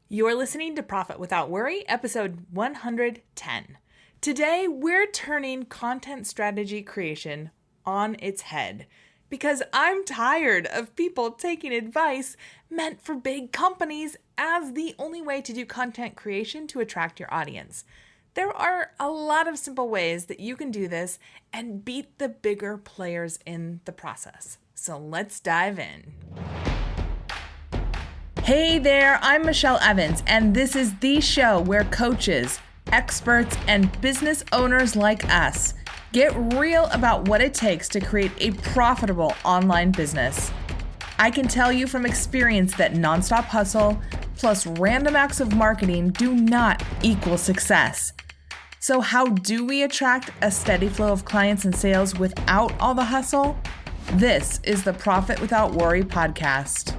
You're listening to Profit Without Worry, episode 110. Today, we're turning content strategy creation on its head because I'm tired of people taking advice meant for big companies as the only way to do content creation to attract your audience. There are a lot of simple ways that you can do this and beat the bigger players in the process. So let's dive in. Hey there, I'm Michelle Evans, and this is the show where coaches, experts, and business owners like us get real about what it takes to create a profitable online business. I can tell you from experience that nonstop hustle plus random acts of marketing do not equal success. So how do we attract a steady flow of clients and sales without all the hustle? This is the Profit Without Worry podcast.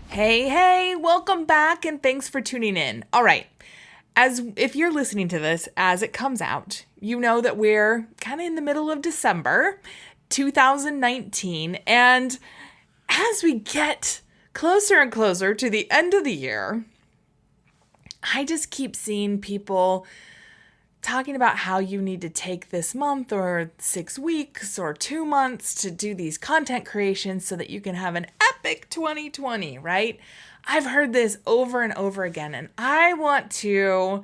Hey, welcome back and thanks for tuning in. All right, if you're listening to this as it comes out, you know that we're kind of in the middle of December 2019, and as we get closer and closer to the end of the year, I just keep seeing people talking about how you need to take this month or 6 weeks or 2 months to do these content creations so that you can have an epic 2020, right? I've heard this over and over again, and I want to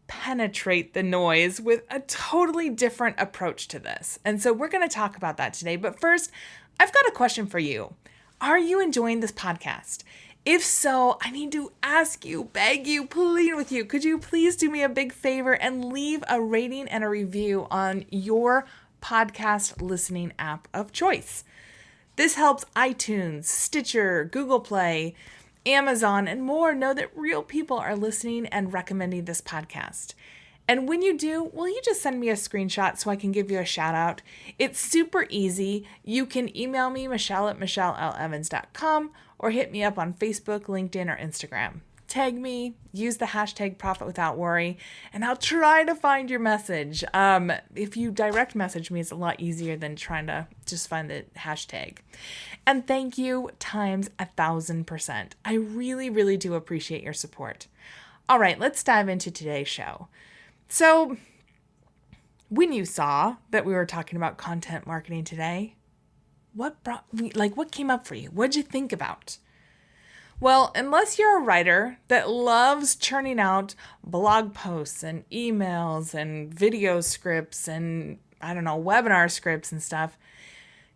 penetrate the noise with a totally different approach to this. And so we're going to talk about that today. But first, I've got a question for you. Are you enjoying this podcast? If so, I need to ask you, beg you, plead with you, could you please do me a big favor and leave a rating and a review on your podcast listening app of choice? This helps iTunes, Stitcher, Google Play, Amazon, and more know that real people are listening and recommending this podcast. And when you do, will you just send me a screenshot so I can give you a shout out? It's super easy. You can email me, michelle@michelleLevans.com, or hit me up on Facebook, LinkedIn, or Instagram. Tag me, use the hashtag Profit Without Worry, and I'll try to find your message. If you direct message me, it's a lot easier than trying to just find the hashtag. And thank you times 1,000%. I really, really do appreciate your support. All right, let's dive into today's show. So, when you saw that we were talking about content marketing today, what came up for you? What'd you think about? Well, unless you're a writer that loves churning out blog posts and emails and video scripts and, webinar scripts and stuff,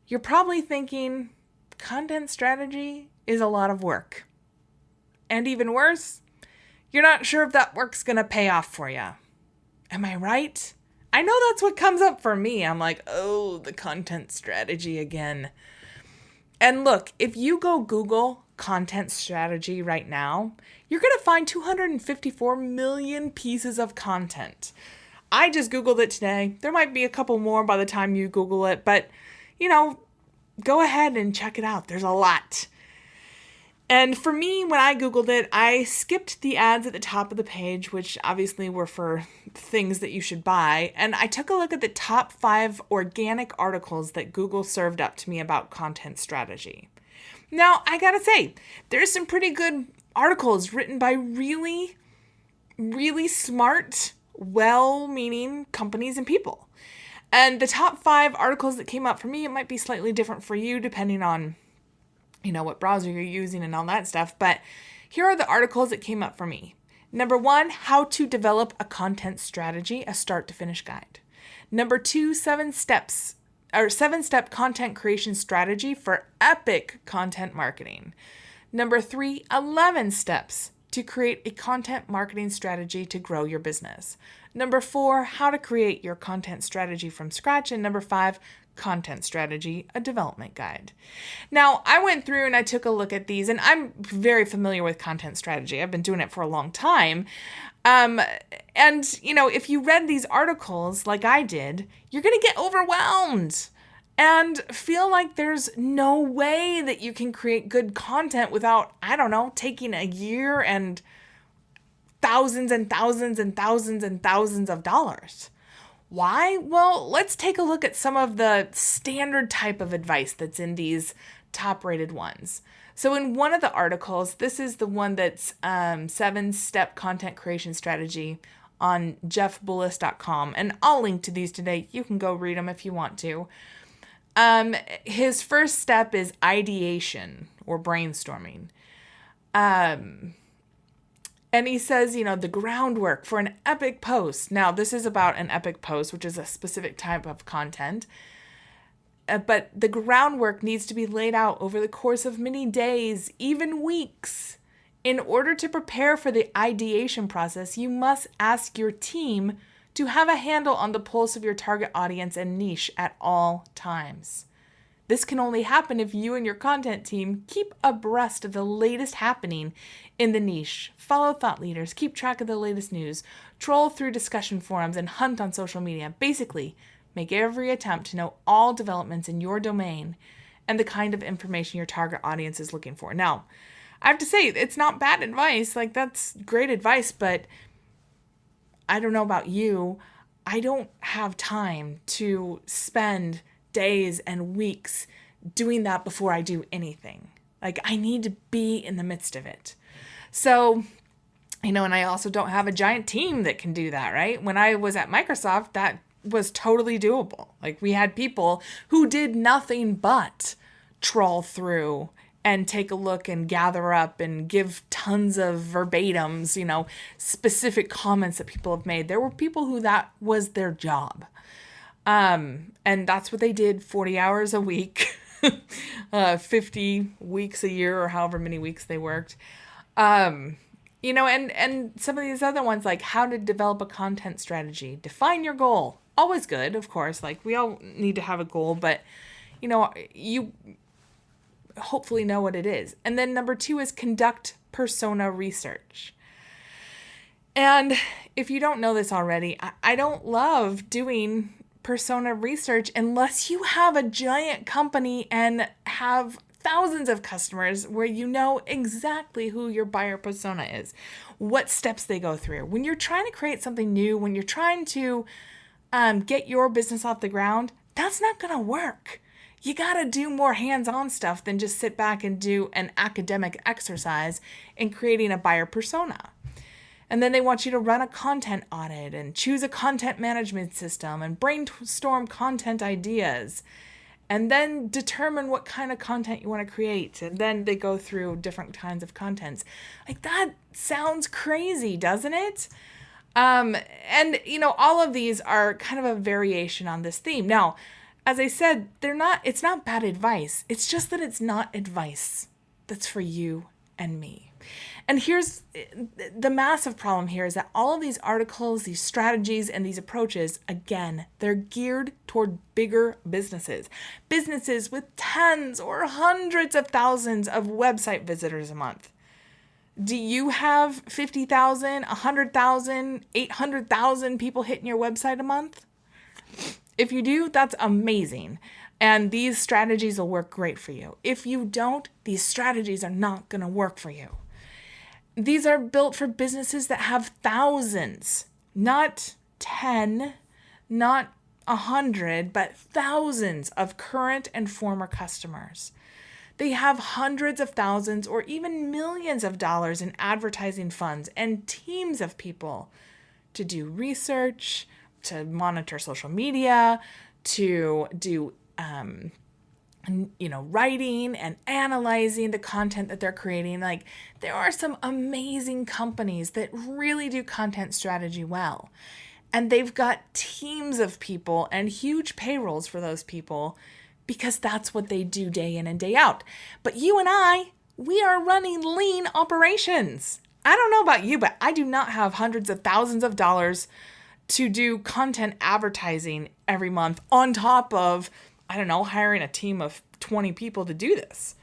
you're probably thinking content strategy is a lot of work. And even worse, you're not sure if that work's going to pay off for you. Am I right? I know that's what comes up for me. I'm like, oh, the content strategy again. And look, if you go Google content strategy right now, you're going to find 254 million pieces of content. I just Googled it today. There might be a couple more by the time you Google it, but, go ahead and check it out. There's a lot. And for me, when I Googled it, I skipped the ads at the top of the page, which obviously were for things that you should buy. And I took a look at the top 5 organic articles that Google served up to me about content strategy. Now, I gotta say, there's some pretty good articles written by really, really smart, well-meaning companies and people. And the top 5 articles that came up for me, it might be slightly different for you depending on what browser you're using and all that stuff. But here are the articles that came up for me. Number 1, how to develop a content strategy, a start to finish guide. Number 2, 7-step content creation strategy for epic content marketing. Number 3, 11 steps to create a content marketing strategy to grow your business. Number 4, how to create your content strategy from scratch. And number 5, content strategy, a development guide. Now, I went through and I took a look at these, and I'm very familiar with content strategy. I've been doing it for a long time. If you read these articles like I did, you're going to get overwhelmed and feel like there's no way that you can create good content without, taking a year and thousands and thousands and thousands and thousands of dollars. Why? Well, let's take a look at some of the standard type of advice that's in these top rated ones. So in one of the articles, this is the one that's 7-step content creation strategy on jeffbullis.com. And I'll link to these today. You can go read them if you want to. His first step is ideation or brainstorming. And he says, the groundwork for an epic post. Now, this is about an epic post, which is a specific type of content. But the groundwork needs to be laid out over the course of many days, even weeks. In order to prepare for the ideation process, you must ask your team to have a handle on the pulse of your target audience and niche at all times. This can only happen if you and your content team keep abreast of the latest happening in the niche, follow thought leaders, keep track of the latest news, troll through discussion forums, and hunt on social media. Basically, make every attempt to know all developments in your domain and the kind of information your target audience is looking for. Now, I have to say, it's not bad advice. Like, that's great advice, but I don't know about you. I don't have time to spend days and weeks doing that before I do anything. Like, I need to be in the midst of it. So, and I also don't have a giant team that can do that, right? When I was at Microsoft, that was totally doable. Like, we had people who did nothing but trawl through and take a look and gather up and give tons of verbatims, specific comments that people have made. There were people who that was their job. And that's what they did 40 hours a week, 50 weeks a year, or however many weeks they worked. And some of these other ones, like how to develop a content strategy, define your goal. Always good, of course. Like, we all need to have a goal, but you hopefully know what it is. And then number 2 is conduct persona research. And if you don't know this already, I don't love doing persona research unless you have a giant company and have thousands of customers where you know exactly who your buyer persona is, what steps they go through. When you're trying to create something new, when you're trying to get your business off the ground, that's not going to work. You got to do more hands-on stuff than just sit back and do an academic exercise in creating a buyer persona. And then they want you to run a content audit and choose a content management system and brainstorm content ideas and then determine what kind of content you want to create. And then they go through different kinds of contents. Like, that sounds crazy, doesn't it? And all of these are kind of a variation on this theme. Now, as I said, it's not bad advice. It's just that it's not advice that's for you and me. And here's the massive problem here is that all of these articles, these strategies, and these approaches, again, they're geared toward bigger businesses. Businesses with tens or hundreds of thousands of website visitors a month. Do you have 50,000, 100,000, 800,000 people hitting your website a month? If you do, that's amazing. And these strategies will work great for you. If you don't, these strategies are not going to work for you. These are built for businesses that have thousands, not 10, not 100, but thousands of current and former customers. They have hundreds of thousands or even millions of dollars in advertising funds and teams of people to do research, to monitor social media, to do writing and analyzing the content that they're creating. Like, there are some amazing companies that really do content strategy well. And they've got teams of people and huge payrolls for those people because that's what they do day in and day out. But you and we are running lean operations. I don't know about you, but I do not have hundreds of thousands of dollars to do content advertising every month on top of, hiring a team of 20 people to do this.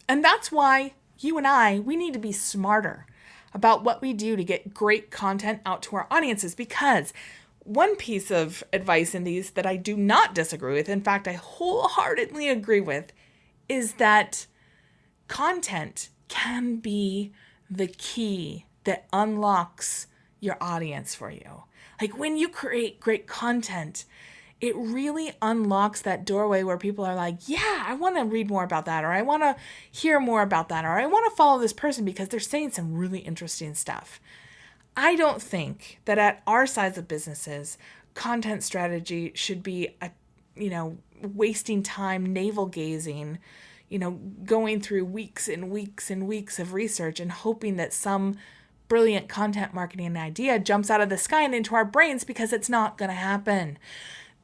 And that's why you and we need to be smarter about what we do to get great content out to our audiences, because one piece of advice in these that I do not disagree with, in fact, I wholeheartedly agree with, is that content can be the key that unlocks your audience for you. Like, when you create great content, it really unlocks that doorway where people are like, yeah, I want to read more about that, or I want to hear more about that, or I want to follow this person because they're saying some really interesting stuff. I don't think that at our size of businesses, content strategy should be wasting time navel gazing, going through weeks and weeks and weeks of research and hoping that some brilliant content marketing idea jumps out of the sky and into our brains, because it's not going to happen.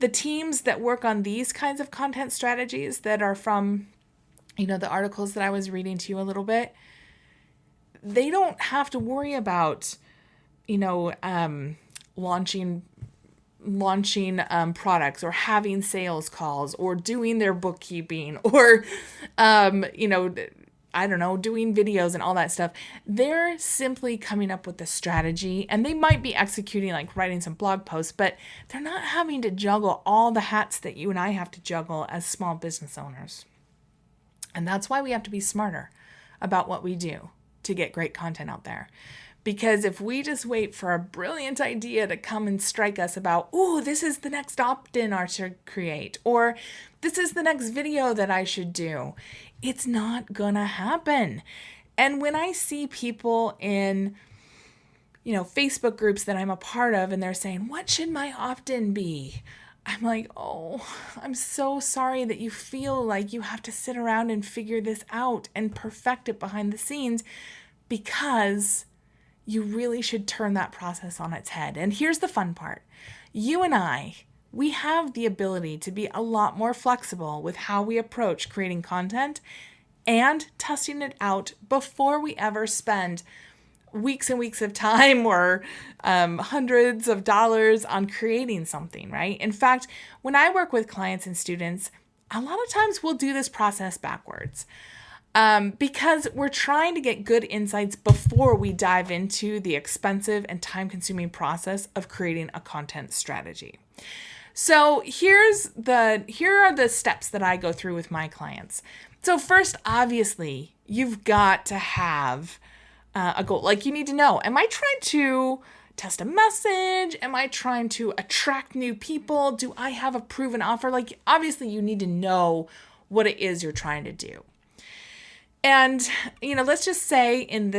The teams that work on these kinds of content strategies that are from, the articles that I was reading to you a little bit, they don't have to worry about, launching products or having sales calls or doing their bookkeeping or, doing videos and all that stuff. They're simply coming up with the strategy, and they might be executing, like writing some blog posts, but they're not having to juggle all the hats that you and I have to juggle as small business owners. And that's why we have to be smarter about what we do to get great content out there. Because if we just wait for a brilliant idea to come and strike us about, oh, this is the next opt-in I should create, or this is the next video that I should do, it's not gonna happen. And when I see people in, Facebook groups that I'm a part of, and they're saying, what should my opt-in be? I'm like, oh, I'm so sorry that you feel like you have to sit around and figure this out and perfect it behind the scenes, because you really should turn that process on its head. And here's the fun part. You and I, we have the ability to be a lot more flexible with how we approach creating content and testing it out before we ever spend weeks and weeks of time or hundreds of dollars on creating something, right? In fact, when I work with clients and students, a lot of times we'll do this process backwards. Because we're trying to get good insights before we dive into the expensive and time-consuming process of creating a content strategy. So here are the steps that I go through with my clients. So first, obviously, you've got to have a goal. Like, you need to know, am I trying to test a message? Am I trying to attract new people? Do I have a proven offer? Like, obviously, you need to know what it is you're trying to do. And, let's just say in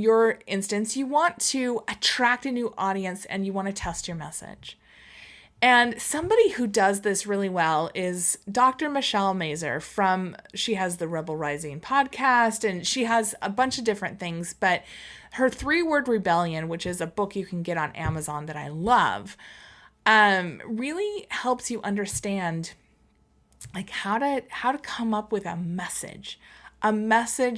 your instance, you want to attract a new audience and you want to test your message. And somebody who does this really well is Dr. Michelle Mazur she has the Rebel Rising podcast, and she has a bunch of different things, but her 3-Word Rebellion, which is a book you can get on Amazon that I love, really helps you understand like how to come up with a message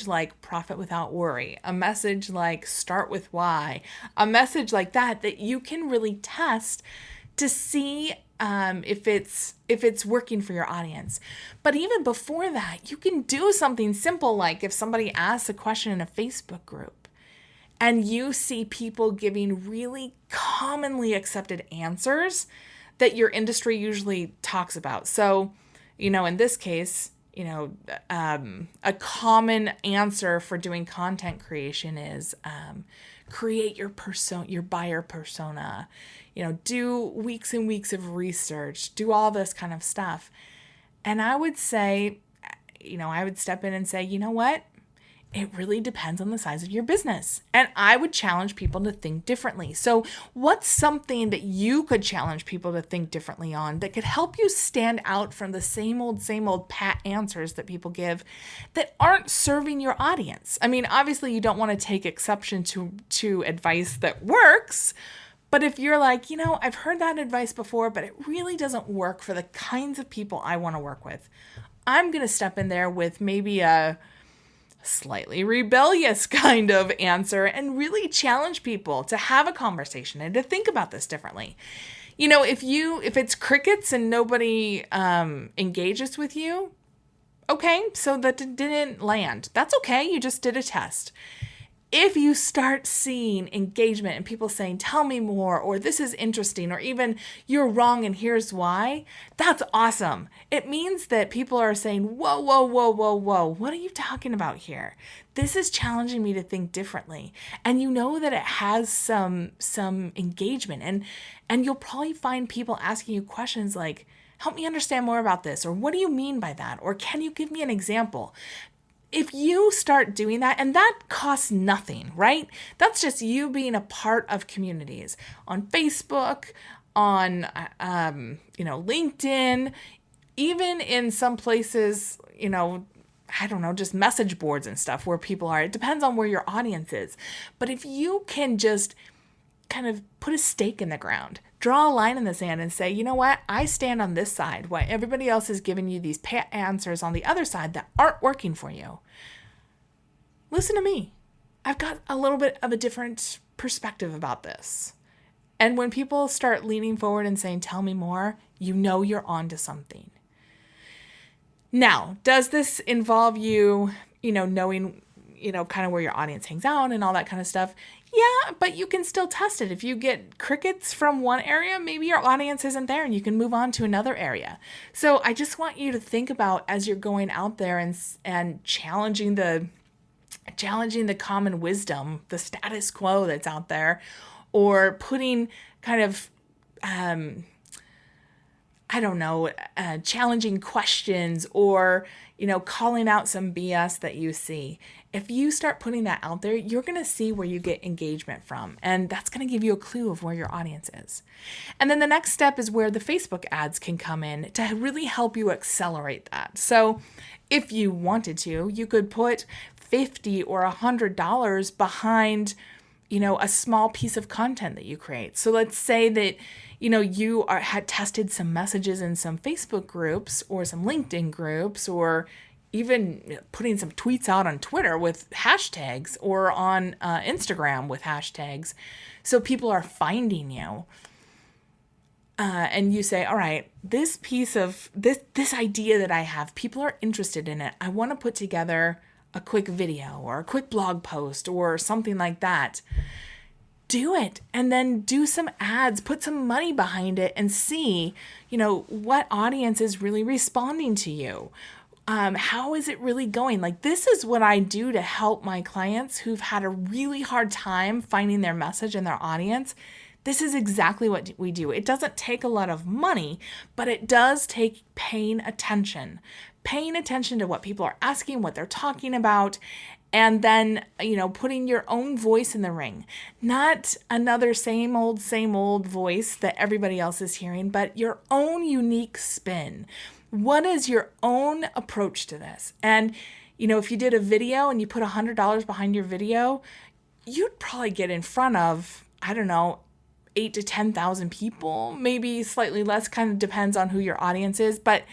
like profit without worry, a message like start with why, a message like that you can really test to see if it's working for your audience. But even before that, you can do something simple, like if somebody asks a question in a Facebook group and you see people giving really commonly accepted answers that your industry usually talks about. So, in this case, a common answer for doing content creation is create your buyer persona, do weeks and weeks of research, do all this kind of stuff. And I would say, I would step in and say, you know what? It really depends on the size of your business. And I would challenge people to think differently. So what's something that you could challenge people to think differently on that could help you stand out from the same old pat answers that people give that aren't serving your audience? I mean, obviously you don't want to take exception to advice that works, but if you're like, I've heard that advice before, but it really doesn't work for the kinds of people I want to work with, I'm going to step in there with maybe a slightly rebellious kind of answer and really challenge people to have a conversation and to think about this differently. If it's crickets and nobody engages with you, okay, so that didn't land. That's okay. You just did a test. if you start seeing engagement and people saying, tell me more, or this is interesting, or even you're wrong and here's why, that's awesome. It means that people are saying, whoa, whoa, whoa, whoa, whoa, what are you talking about here? This is challenging me to think differently. And you know that it has some engagement. And you'll probably find people asking you questions like, help me understand more about this, or what do you mean by that? Or can you give me an example? If you start doing that, and that costs nothing, right? That's just you being a part of communities on Facebook, on, LinkedIn, even in some places, I don't know, just message boards and stuff where people are. It depends on where your audience is. But if you can just kind of put a stake in the ground, draw a line in the sand and say, you know what, I stand on this side while everybody else is giving you these answers on the other side that aren't working for you. Listen to me. I've got a little bit of a different perspective about this. And when people start leaning forward and saying, tell me more, you know you're onto something. Now, does this involve you, knowing, kind of where your audience hangs out and all that kind of stuff? Yeah, but you can still test it. If you get crickets from one area, maybe your audience isn't there and you can move on to another area. So I just want you to think about, as you're going out there and challenging the common wisdom, the status quo that's out there, or putting kind of, challenging questions, or, calling out some BS that you see. If you start putting that out there, you're going to see where you get engagement from. And that's going to give you a clue of where your audience is. And then the next step is where the Facebook ads can come in to really help you accelerate that. So if you wanted to, you could put $50 or $100 behind, a small piece of content that you create. So let's say that, you had tested some messages in some Facebook groups or some LinkedIn groups, or even putting some tweets out on Twitter with hashtags, or on Instagram with hashtags. So people are finding you. And you say, all right, this piece of this idea that I have, people are interested in it. I want to put together a quick video or a quick blog post or something like that. Do it, and then do some ads, put some money behind it, and see, what audience is really responding to you. How is it really going? Like, this is what I do to help my clients who've had a really hard time finding their message and their audience. This is exactly what we do. It doesn't take a lot of money, but it does take paying attention to what people are asking, what they're talking about, and then, putting your own voice in the ring. Not another same old voice that everybody else is hearing, but your own unique spin. What is your own approach to this? And, if you did a video and you put $100 behind your video, you'd probably get in front of, 8 to 10,000 people, maybe slightly less, kind of depends on who your audience is. But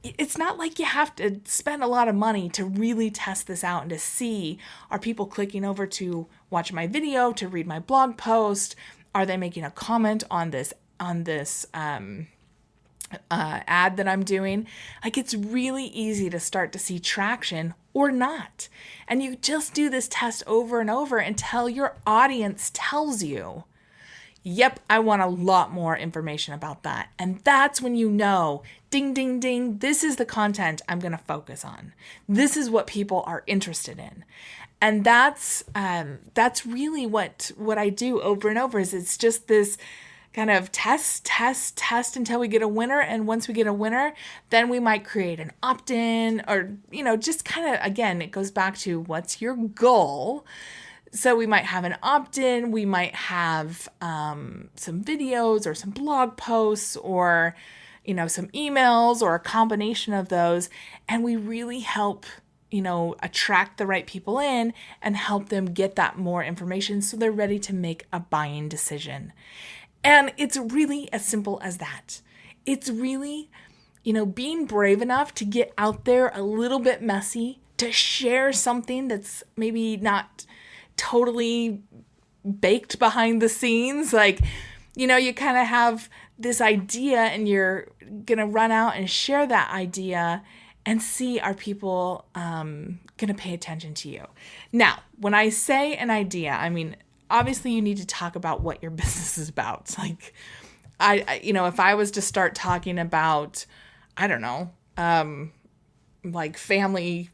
it's not like you have to spend a lot of money to really test this out and to see, are people clicking over to watch my video, to read my blog post? Are they making a comment on this ad that I'm doing? Like, it's really easy to start to see traction or not. And you just do this test over and over until your audience tells you, yep, I want a lot more information about that. And that's when you know, ding, ding, ding, this is the content I'm going to focus on. This is what people are interested in. And that's really what I do over and over. Is it's just this kind of test until we get a winner. And once we get a winner, then we might create an opt-in, or, just kind of, again, it goes back to what's your goal. So we might have an opt-in, we might have some videos or some blog posts, or, some emails, or a combination of those. And we really help, attract the right people in and help them get that more information so they're ready to make a buying decision. And it's really as simple as that. It's really, being brave enough to get out there a little bit messy, to share something that's maybe not totally baked behind the scenes. Like, you kind of have this idea and you're going to run out and share that idea. and see, are people going to pay attention to you? Now, when I say an idea, I mean, obviously you need to talk about what your business is about. Like, if I was to start talking about, I don't know, like family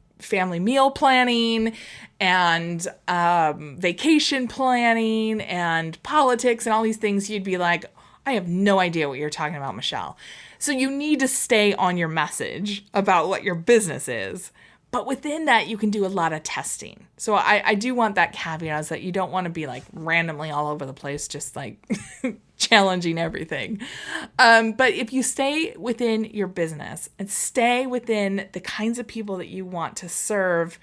meal planning and vacation planning and politics and all these things, you'd be like, I have no idea what you're talking about, Michelle. So you need to stay on your message about what your business is. But within that, you can do a lot of testing. So I do want that caveat, is that you don't want to be like randomly all over the place, just like challenging everything. But if you stay within your business and stay within the kinds of people that you want to serve,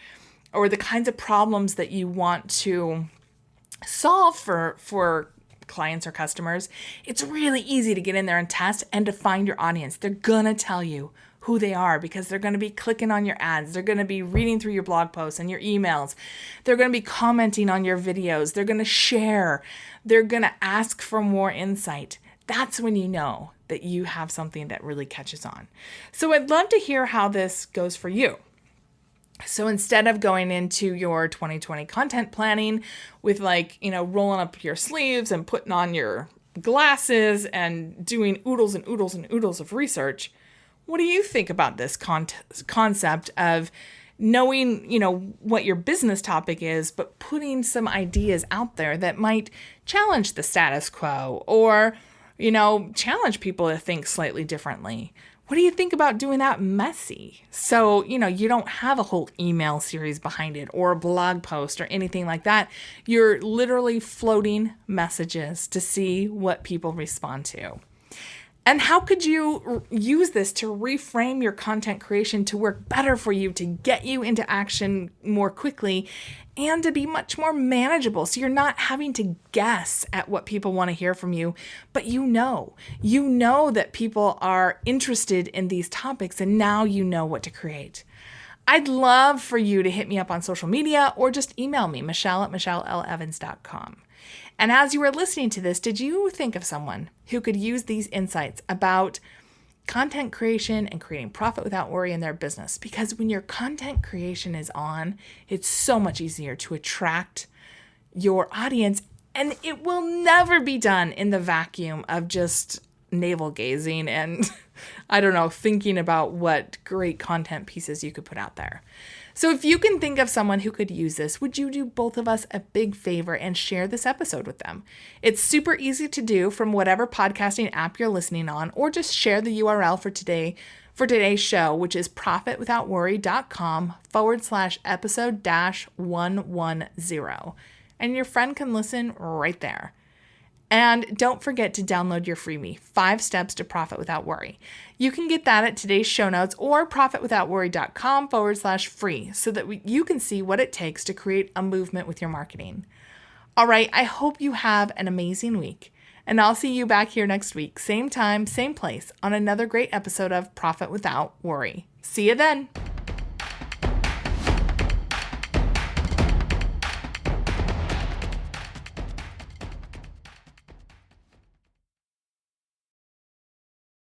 or the kinds of problems that you want to solve for clients or customers, it's really easy to get in there and test and to find your audience. They're gonna tell you who they are, because they're going to be clicking on your ads. They're going to be reading through your blog posts and your emails. They're going to be commenting on your videos. They're going to share. They're going to ask for more insight. That's when you know that you have something that really catches on. So I'd love to hear how this goes for you. So instead of going into your 2020 content planning with rolling up your sleeves and putting on your glasses and doing oodles and oodles and oodles of research, what do you think about this concept of knowing, what your business topic is, but putting some ideas out there that might challenge the status quo or, challenge people to think slightly differently? What do you think about doing that messy? So, you don't have a whole email series behind it or a blog post or anything like that. You're literally floating messages to see what people respond to. And how could you use this to reframe your content creation to work better for you, to get you into action more quickly, and to be much more manageable, so you're not having to guess at what people want to hear from you, but you know that people are interested in these topics, and now you know what to create. I'd love for you to hit me up on social media or just email me, michelle@michellelevans.com. And as you were listening to this, did you think of someone who could use these insights about content creation and creating profit without worry in their business? Because when your content creation is on, it's so much easier to attract your audience, and it will never be done in the vacuum of just navel gazing and thinking about what great content pieces you could put out there. So if you can think of someone who could use this, would you do both of us a big favor and share this episode with them? It's super easy to do from whatever podcasting app you're listening on, or just share the URL for today's show, which is profitwithoutworry.com/episode-110. And your friend can listen right there. And don't forget to download your freebie, 5 Steps to Profit Without Worry. You can get that at today's show notes or profitwithoutworry.com/free, so that you can see what it takes to create a movement with your marketing. All right, I hope you have an amazing week, and I'll see you back here next week, same time, same place, on another great episode of Profit Without Worry. See you then.